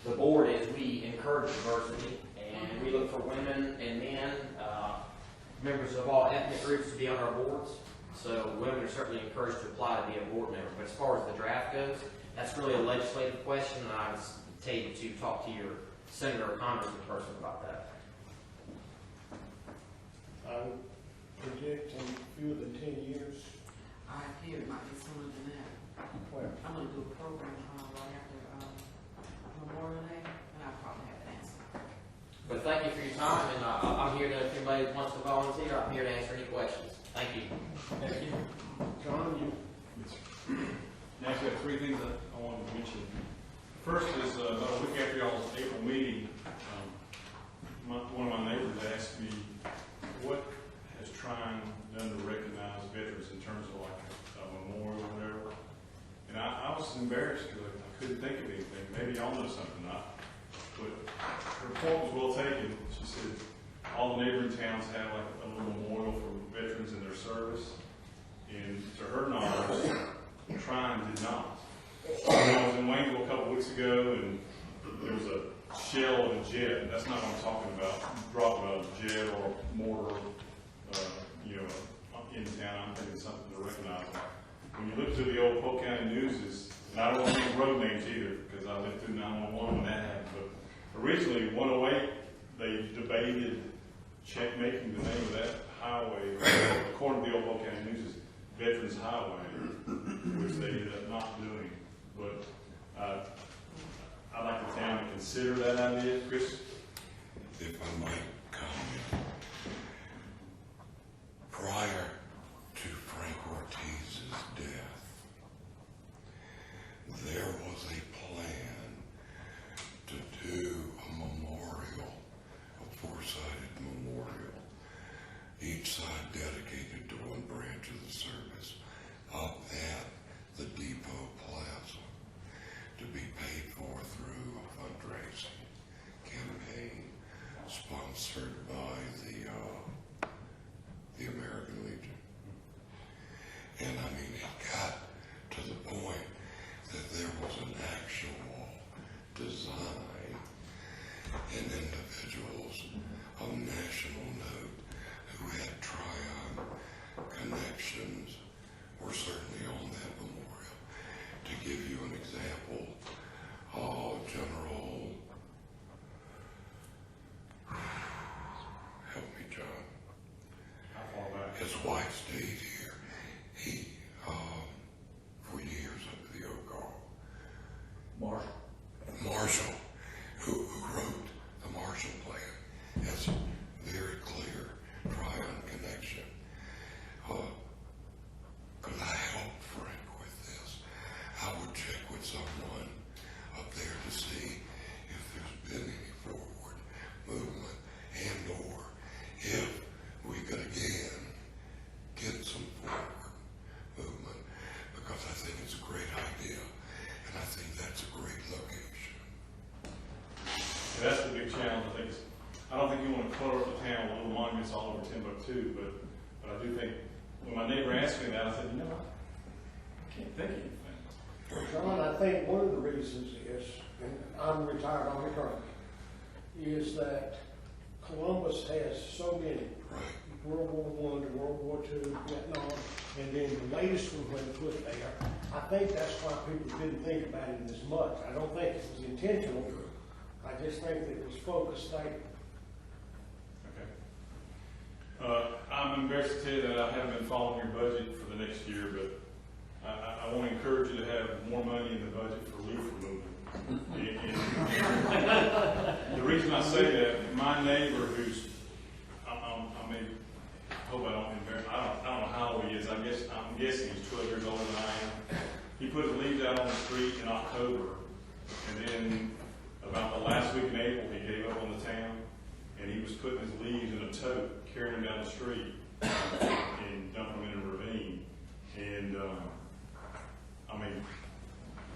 the board is we encourage diversity, and we look for women and men, members of all ethnic groups to be on our boards. So women are certainly encouraged to apply to be a board member. But as far as the draft goes, that's really a legislative question, and I would tell you to talk to your senator or congressman person about that. I would predict in fewer than 10 years. I fear it might be sooner than that. Where? I'm gonna do a program right after Memorial Day, and I'll probably have an answer. But thank you for your time, and I'm here to, if anybody wants to volunteer, I'm here to answer any questions. Thank you. Thank you. John, you? Actually, I have 3 things that I wanted to mention. First is, about a week after y'all's April meeting, one of my neighbors asked me, what has Trine done to recognize veterans in terms of like a memorial or whatever? And I was embarrassed because I couldn't think of anything. Maybe y'all know something. But her point was well taken. She said all the neighboring towns have like a little memorial for veterans in their service. And to her knowledge, Trine did not. I was in Waynesville a couple weeks ago, and there was a shell of a jet. That's not what I'm talking about. Dropped out of a jet or a mortar, in town. I'm thinking something to recognize. When you look through the old Polk County News, and I don't want to think road names either, because I lived through 911 when that happened. But originally, 108, they debated making the name of that highway, according to the old Polk County News, is Veterans Highway, which they ended up not doing. But I'd like the town to consider that idea. Chris? If I might comment, prior to Frank Ortiz's death, there was a plan to do a memorial, a 4-sided memorial, each side dedicated to one branch of the service, up at the Depot Plaza, to be paid for through a fundraising campaign sponsored by the American Legion. And I mean, it got to the point that there was an actual design and individuals of national note who had Tryon connections were certainly on that memorial. To give you an example, General, help wife stayed here. He, for years under the oak Marshall, who wrote the Marshall Plan, has very clear Tryon connection. Could I help Frank with this? I would check with someone up there to see if there's been any forward movement and or if we could again get some forward movement, because I think it's a great idea and I think that's a great location. That's the big challenge. I don't think you want to clutter up the town with little monuments all over Timbuktu, but I do think when my neighbor asked me that, I said, you know, I can't think of anything. John, I think one of the reasons is, and I'm retired Army Colonel, is that Columbus has so many, World War I to World War II, Vietnam, and then the latest one when put there. I think that's why people didn't think about it as much. I don't think it was intentional. I just think that it was focused there. Okay. I'm embarrassed to tell you that I haven't been following your budget for the next year, but I want to encourage you to have more money in the budget for leaf removal. The reason I say that, my neighbor who's, I hope I don't embarrass, I don't know how old he is. I'm guessing he's 12 years older than I am. He put his leaves out on the street in October, and then about the last week in April, he gave up on the town, and he was putting his leaves in a tote, carrying them down the street, and dumping them in a ravine. And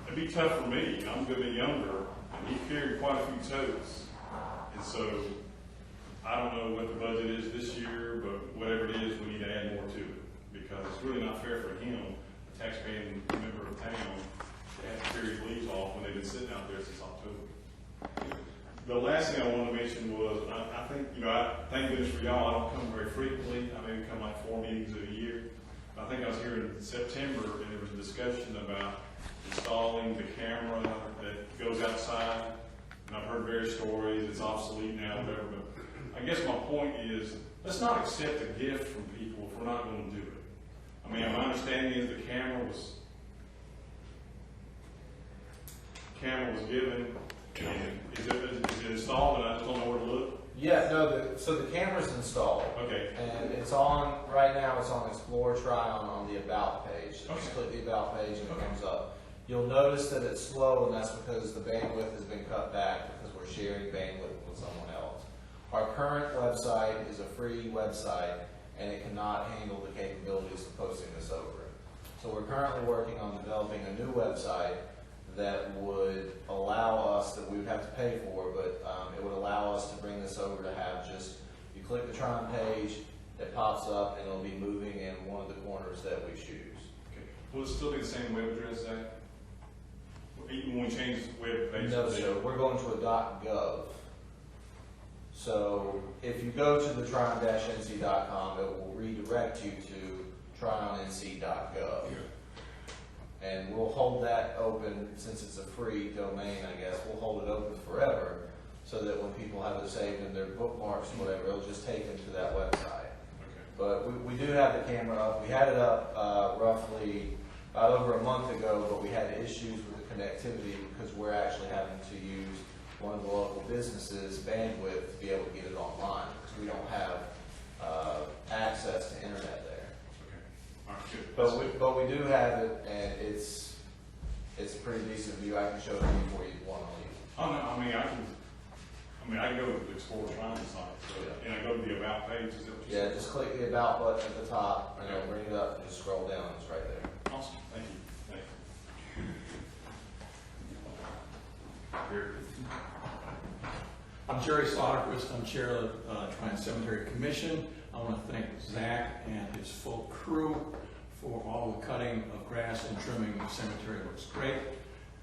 it'd be tough for me. I'm going to be younger, and he carried quite a few totes. And so, I don't know what the budget is this year, but whatever it is, we need to add more to it, because it's really not fair for him, a taxpaying member of town, to have to carry his leaves off when they've been sitting out there since October. The last thing I wanted to mention was, I think, thank goodness for y'all, I don't come very frequently. I maybe come like 4 meetings a year. I think I was here in September, and there was a discussion about installing the camera that goes outside. And I've heard various stories, it's obsolete now, whatever, but I guess my point is, let's not accept a gift from people if we're not going to do it. I mean, my understanding is the camera was given, and is it installed, and I just don't know where to look? Yeah, no, so the camera's installed. Okay. And it's on, right now it's on Explore Tryon on the About page. So just click the About page and it comes up. You'll notice that it's slow, and that's because the bandwidth has been cut back because we're sharing bandwidth with someone else. Our current website is a free website, and it cannot handle the capabilities of posting this over. So we're currently working on developing a new website that would allow us, that we would have to pay for, but it would allow us to bring this over to have just, you click the Tryon page, it pops up, and it'll be moving in one of the corners that we choose. Okay. Will it still be the same web address, Zach? Even when we change the web page? No, sir. We're going to a .gov. So if you go to the tryon-nc.com, it will redirect you to tryonnc.gov. And we'll hold that open, since it's a free domain, I guess, we'll hold it open forever, so that when people have it saved in their bookmarks or whatever, it'll just take them to that website. Okay. But we do have the camera up. We had it up roughly about over a month ago, but we had issues with the connectivity because we're actually having to use one of the local businesses' bandwidth to be able to get it online, because we don't have access to internet there. But we do have it, and it's a pretty decent view. I can show it to you before you want to leave. Oh no, I can go to the Explore Tryon site, and I go to the About page. Is that what you said? Just click the About button at the top, and it'll bring it up, and just scroll down. It's right there. Awesome, thank you. I'm Jerry Slaughterquist. I'm chair of the Tryon Cemetery Commission. I want to thank Zach and his full crew for all the cutting of grass and trimming. The cemetery looks great.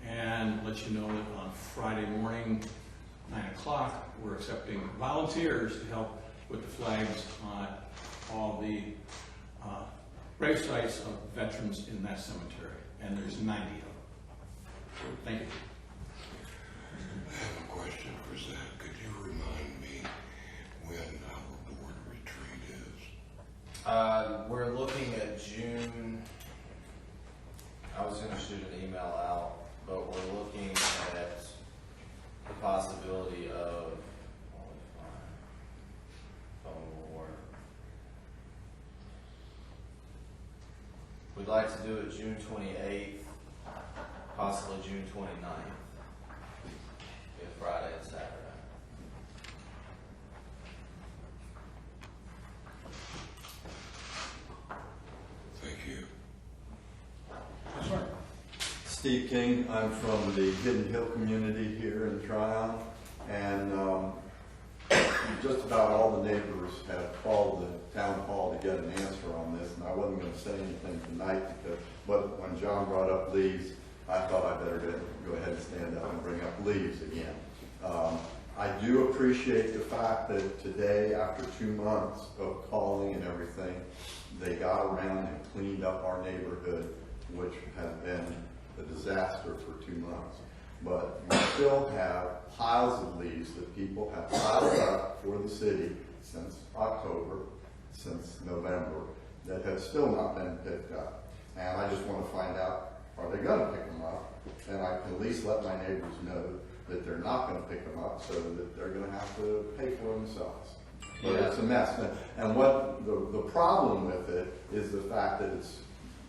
And let you know that on Friday morning, 9 o'clock, we're accepting volunteers to help with the flags on all the grave sites of veterans in that cemetery. And there's 90 of them. Thank you. I have a question for Zach. Could you remind me when our board retreat is? We're looking at June. I was gonna shoot an email out, but we're looking at the possibility of, phone will work. We'd like to do it June 28th, possibly June 29th, if Friday and Saturday. Thank you. Yes, sir. Steve King, I'm from the Hidden Hill community here in Tryon, and just about all the neighbors have called the town hall to get an answer on this, and I wasn't going to say anything tonight because, but when John brought up leaves, I thought I better go ahead and stand up and bring up leaves again. I do appreciate the fact that today, after 2 months of calling and everything, they got around and cleaned up our neighborhood, which has been a disaster for 2 months. But we still have piles of leaves that people have piled up for the city since October, since November, that have still not been picked up. And I just want to find out, are they going to pick them up? And I can at least let my neighbors know that they're not going to pick them up, so that they're going to have to pay for themselves. But it's a mess. And what the problem with it is the fact that it's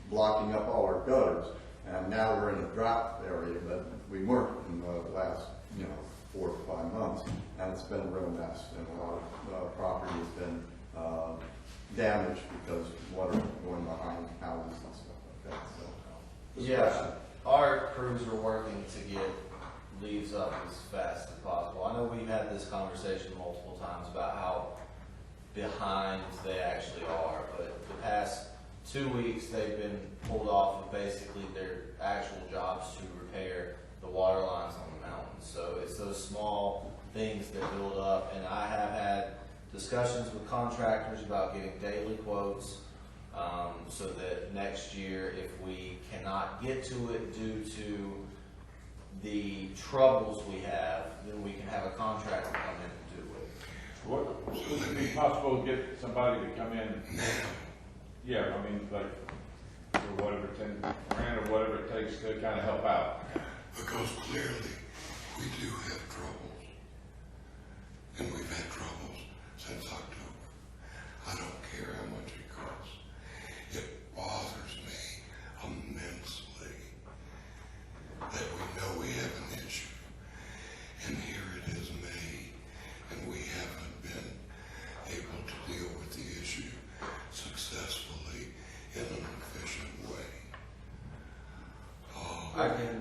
blocking up all our gutters. And now we're in a drought area, but we weren't in the last, 4 to 5 months. And it's been a real mess. And a lot of property has been damaged because water going behind houses and stuff like that. So, yeah, our crews are working to get leaves up as fast as possible. I know we've had this conversation multiple times about how behind they actually are, but the past 2 weeks they've been pulled off of basically their actual jobs to repair the water lines on the mountain. So it's those small things that build up, and I have had discussions with contractors about getting daily quotes so that next year, if we cannot get to it due to the troubles we have, then we can have a contractor come in and do it. What, would it be possible to get somebody to come in? Yeah, I mean, like, for whatever, 10 grand or whatever it takes to kind of help out. Because clearly, we do have troubles. And we've had troubles since October. I don't care how much it costs. It bothers me immensely that we know we have an issue. And here it is May, and we haven't been able to deal with the issue successfully in an efficient way.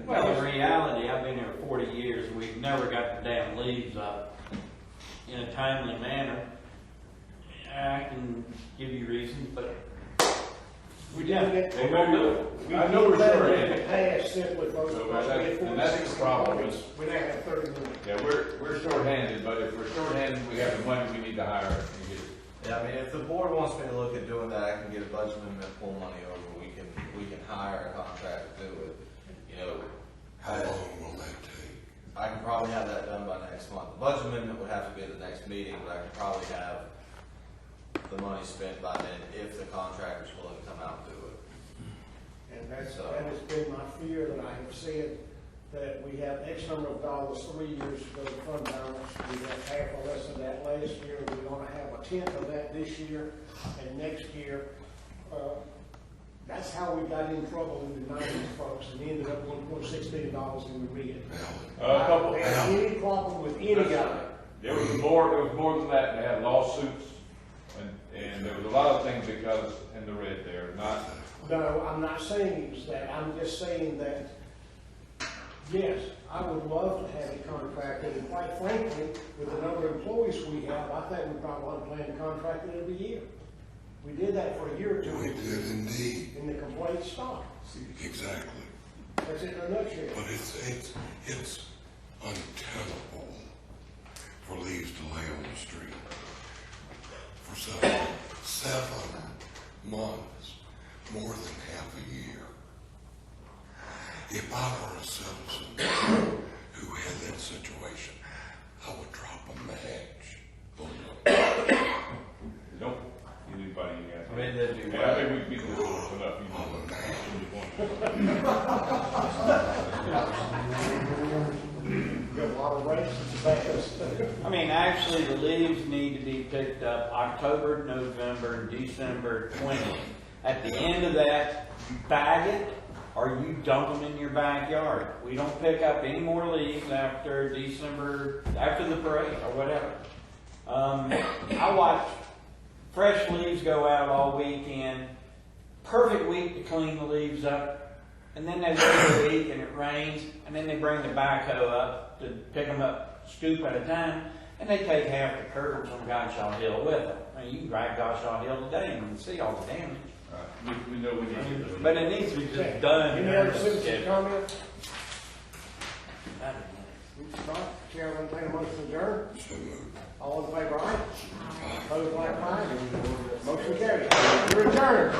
Well, in reality, I've been here 40 years, and we've never got the damn leaves up in a timely manner. I can give you reasons, but we didn't get. They won't do it. I know we're short-handed. Pass simply for So that's the problem. We now have 30 minutes. Yeah, we're short-handed, but if we're short-handed, we have the money we need to hire and get it. Yeah, I mean, if the board wants me to look at doing that, I can get a budget amendment, pull money over. We can hire a contractor to do it. How long will that take? I can probably have that done by next month. The budget amendment would have to be at the next meeting, but I could probably have the money spent by then if the contractor's willing to come out and do it. And that has been my fear, that I have said that we have X number of dollars 3 years to go to fund balance. We have half or less of that last year. We're going to have a tenth of that this year and next year. That's how we got in trouble in the 90s, folks, and ended up with $1.6 billion in the red. I don't have any problem with any guy. There was more than that. They had lawsuits, and there was a lot of things that got us in the red there. No, I'm not saying it was that. I'm just saying that, yes, I would love to have a contractor, and quite frankly, with the number of employees we have, I think we probably want to plan to contract it every year. We did that for a year or two. We did indeed. And the complaints stopped. Exactly. That's it in a nutshell. But it's untenable for leaves to lay on the street for 7 months, more than half a year. If I were a citizen who had that situation, I would drop a match. Don't anybody Maybe they do. Yeah, I think we can get this one up, Got a lot of races fast. I mean, actually, the leaves need to be picked up October, November, December 20th. At the end of that, you bag it or you dump them in your backyard. We don't pick up any more leaves after December, after the parade or whatever. I watch fresh leaves go out all weekend. Perfect week to clean the leaves up. And then they wait a week and it rains, and then they bring the backhoe up to pick them up, scoop at a time, and they take half the curbs on Goshaw Hill with them. I mean, you can drive Goshaw Hill today and you can see all the damage. we know we need to. But it needs to be just done. Any other citizen comments? Chairman, take a motion to adjourn. All in favor, aye? Opposed, like sign. Motion carried. We're adjourned.